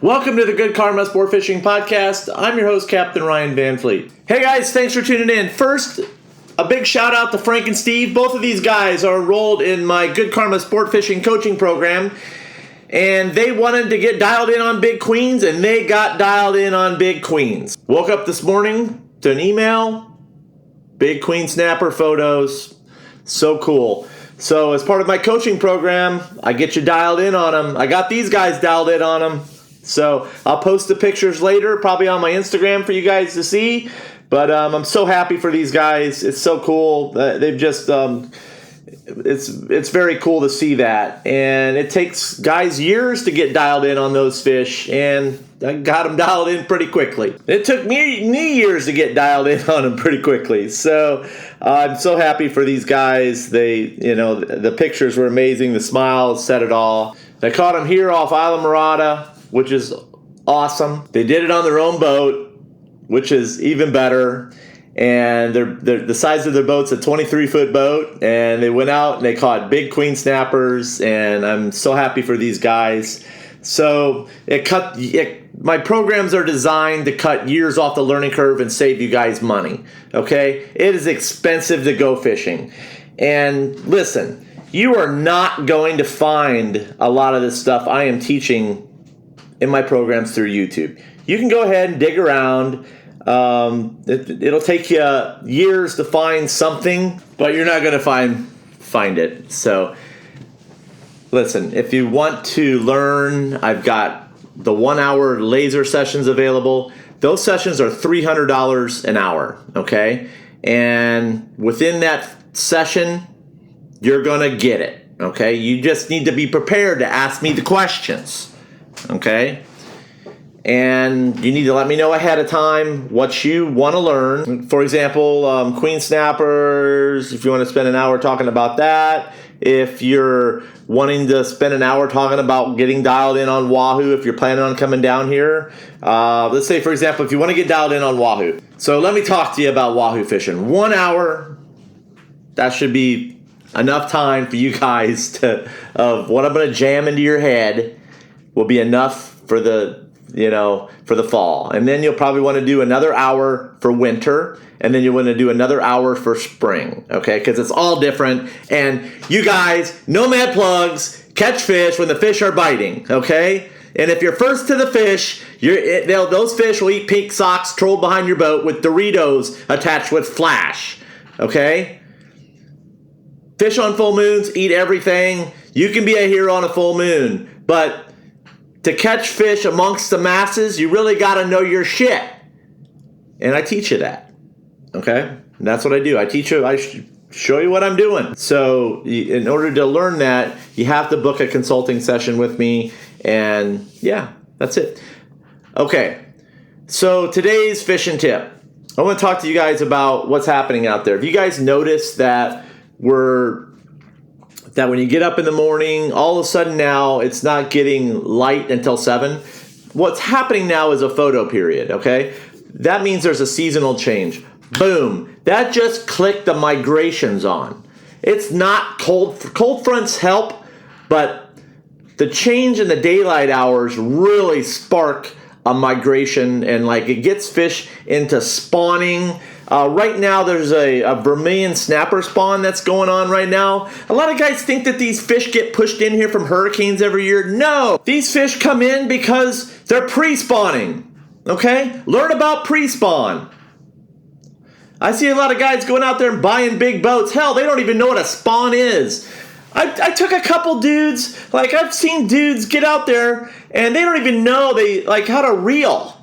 Welcome to the Good Karma Sport Fishing Podcast. I'm your host, Captain Ryan Van Fleet. Hey guys, thanks for tuning in. First, a big shout out to Frank and Steve. Both of these guys are enrolled in my Good Karma Sport Fishing coaching program. And they wanted to get dialed in on big queens, and they got dialed in on big queens. Woke up this morning to an email, big queen snapper photos. So cool. So as part of my coaching program, I get you dialed in on them. I got these guys dialed in on them. So I'll post the pictures later, probably on my Instagram for you guys to see. But I'm so happy for these guys. It's so cool. They've just, it's very cool to see that. And it takes guys years to get dialed in on those fish. And I got them dialed in pretty quickly. It took me years to get dialed in on them pretty quickly. So I'm so happy for these guys. The pictures were amazing. The smiles said it all. I caught them here off Isla Morada, which is awesome. They did it on their own boat, which is even better. And the size of their boat's a 23-foot boat, and they went out and they caught big queen snappers, and I'm so happy for these guys. So my programs are designed to cut years off the learning curve and save you guys money, okay? It is expensive to go fishing. And listen, you are not going to find a lot of this stuff I am teaching in my programs through YouTube. You can go ahead and dig around. It'll take you years to find something, but you're not going to find it. So listen, if you want to learn, I've got the 1-hour laser sessions available. Those sessions are $300 an hour, okay? And within that session, you're going to get it, okay? You just need to be prepared to ask me the questions. Okay, and you need to let me know ahead of time what you want to learn. For example, queen snappers, if you want to spend an hour talking about that. If you're wanting to spend an hour talking about getting dialed in on wahoo, if you're planning on coming down here. Let's say, for example, if you want to get dialed in on wahoo. So let me talk to you about wahoo fishing. 1 hour, that should be enough time for you guys of what I'm going to jam into your head will be enough for the fall. And then you'll probably want to do another hour for winter, and then you want to do another hour for spring, okay? Because it's all different. And you guys, no mad plugs, catch fish when the fish are biting, okay? And if you're first to the fish, those fish will eat pink socks trolled behind your boat with Doritos attached with flash, okay? Fish on full moons eat everything. You can be a hero on a full moon, but to catch fish amongst the masses, you really got to know your shit. And I teach you that. Okay? And that's what I do. I teach you, I show you what I'm doing. So in order to learn that, you have to book a consulting session with me. And yeah, that's it. Okay. So today's fishing tip. I want to talk to you guys about what's happening out there. Have you guys noticed that when you get up in the morning, all of a sudden now it's not getting light until 7. What's happening now is a photo period, okay? That means there's a seasonal change. Boom. That just clicked the migrations on. It's not cold. Cold fronts help, but the change in the daylight hours really spark a migration, and it gets fish into spawning. Right now, there's a Vermilion snapper spawn that's going on right now. A lot of guys think that these fish get pushed in here from hurricanes every year. No, these fish come in because they're pre-spawning. Okay? Learn about pre-spawn. I see a lot of guys going out there and buying big boats. Hell, they don't even know what a spawn is. I took a couple dudes, I've seen dudes get out there and they don't even know how to reel.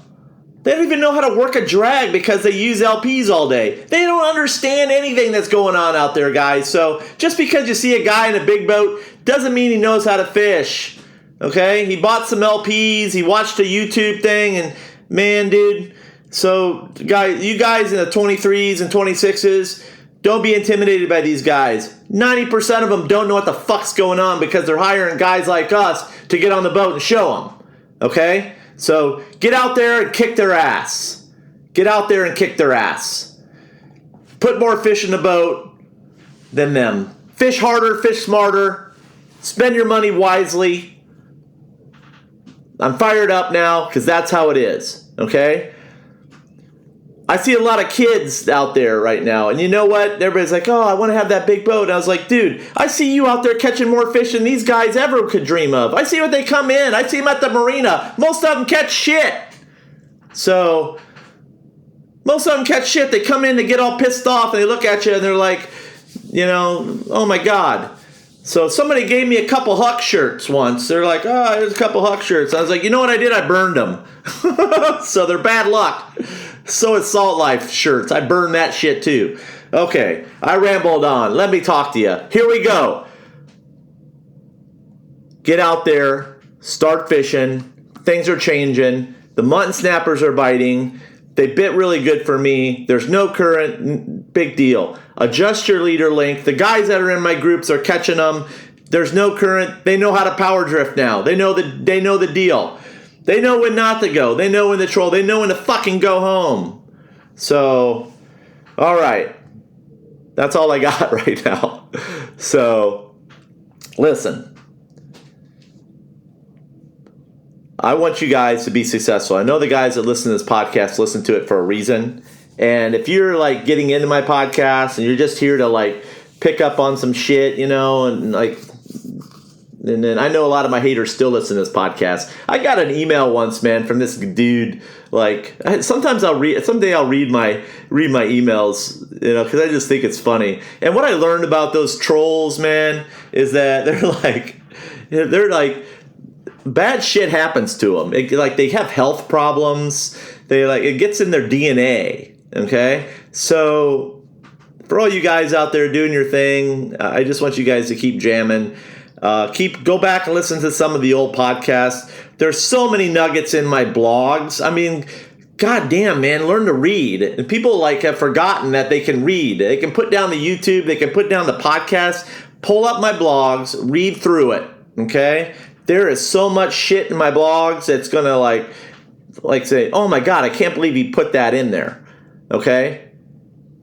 They don't even know how to work a drag because they use LPs all day. They don't understand anything that's going on out there, guys. So just because you see a guy in a big boat doesn't mean he knows how to fish. Okay? He bought some LPs, he watched a YouTube thing, and man, dude. So you guys in the 23s and 26s, don't be intimidated by these guys. 90% of them don't know what the fuck's going on because they're hiring guys like us to get on the boat and show them. Okay? So get out there and kick their ass. Get out there and kick their ass. Put more fish in the boat than them. Fish harder, fish smarter. Spend your money wisely. I'm fired up now because that's how it is, okay? I see a lot of kids out there right now, and you know what? Everybody's like, oh, I want to have that big boat. And I was like, dude, I see you out there catching more fish than these guys ever could dream of. I see what they come in. I see them at the marina. Most of them catch shit. So, most of them catch shit. They come in, they get all pissed off, and they look at you, and they're like, oh my God. So somebody gave me a couple Huck shirts once. They're like, oh, here's a couple Huck shirts. I was like, you know what I did? I burned them. So they're bad luck. So is Salt Life shirts. I burned that shit too. Okay, I rambled on. Let me talk to you. Here we go. Get out there. Start fishing. Things are changing. The mutton snappers are biting. They bit really good for me. There's no current. Big deal. Adjust your leader length. The guys that are in my groups are catching them. There's no current. They know how to power drift now. They know the deal. They know when not to go. They know when to troll. They know when to fucking go home. So, all right. That's all I got right now. So, listen. I want you guys to be successful. I know the guys that listen to this podcast listen to it for a reason. And if you're like getting into my podcast and you're just here to like pick up on some shit, and then I know a lot of my haters still listen to this podcast. I got an email once, man, from this dude. Like, sometimes someday I'll read my emails, because I just think it's funny. And what I learned about those trolls, man, is that they're like bad shit happens to them. They have health problems. It gets in their DNA. Okay, so for all you guys out there doing your thing, I just want you guys to keep jamming. Go back and listen to some of the old podcasts. There's so many nuggets in my blogs. I mean, goddamn, man, learn to read. And people have forgotten that they can read. They can put down the YouTube. They can put down the podcast. Pull up my blogs. Read through it. Okay, there is so much shit in my blogs that's gonna say, oh my God, I can't believe he put that in there. Okay,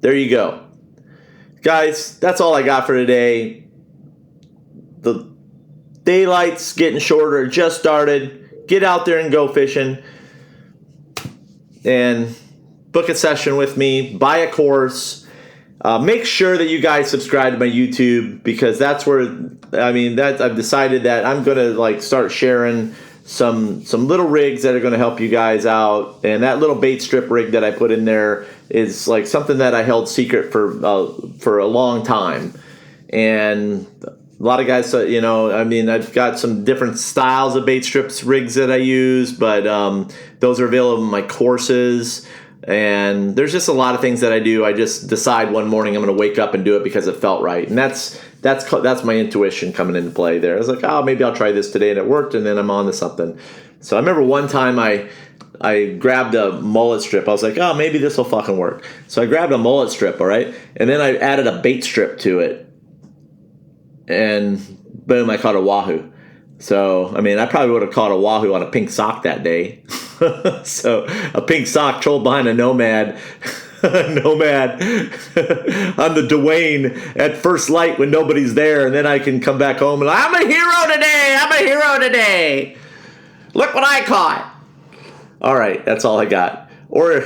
there you go. Guys, that's all I got for today. The daylight's getting shorter, just started. Get out there and go fishing. And book a session with me. Buy a course. Make sure that you guys subscribe to my YouTube, because that's where, I've decided that I'm going to start sharing some little rigs that are going to help you guys out. And that little bait strip rig that I put in there is something that I held secret for a long time. And a lot of guys, I've got some different styles of bait strips rigs that I use, but those are available in my courses. And there's just a lot of things that I do. I just decide one morning I'm going to wake up and do it because it felt right. And that's my intuition coming into play there. I was like, oh, maybe I'll try this today, and it worked, and then I'm on to something. So I remember one time I grabbed a mullet strip. I was like, oh, maybe this will fucking work. So I grabbed a mullet strip, all right? And then I added a bait strip to it. And boom, I caught a wahoo. So, I probably would have caught a wahoo on a pink sock that day. So, a pink sock trolled behind a nomad. Nomad on the Dwayne at first light when nobody's there. And then I can come back home and I'm a hero today. I'm a hero today. Look what I caught. All right, that's all I got. Or,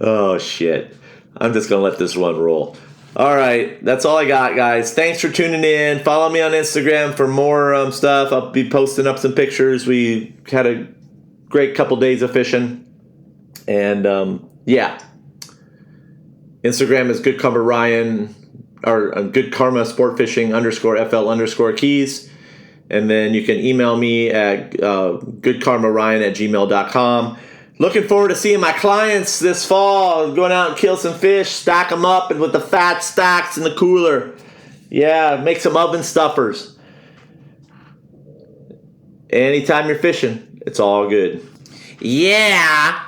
oh, shit. I'm just going to let this one roll. All right, that's all I got, guys. Thanks for tuning in. Follow me on Instagram for more stuff. I'll be posting up some pictures. We had a great couple days of fishing. And, yeah. Instagram is Good Karma Ryan, or Good Karma Sport Fishing _FL_keys. And then you can email me at goodkarmaryan@gmail.com. Looking forward to seeing my clients this fall, going out and kill some fish, stack them up, and with the fat stacks in the cooler. Yeah, make some oven stuffers. Anytime you're fishing, it's all good. Yeah.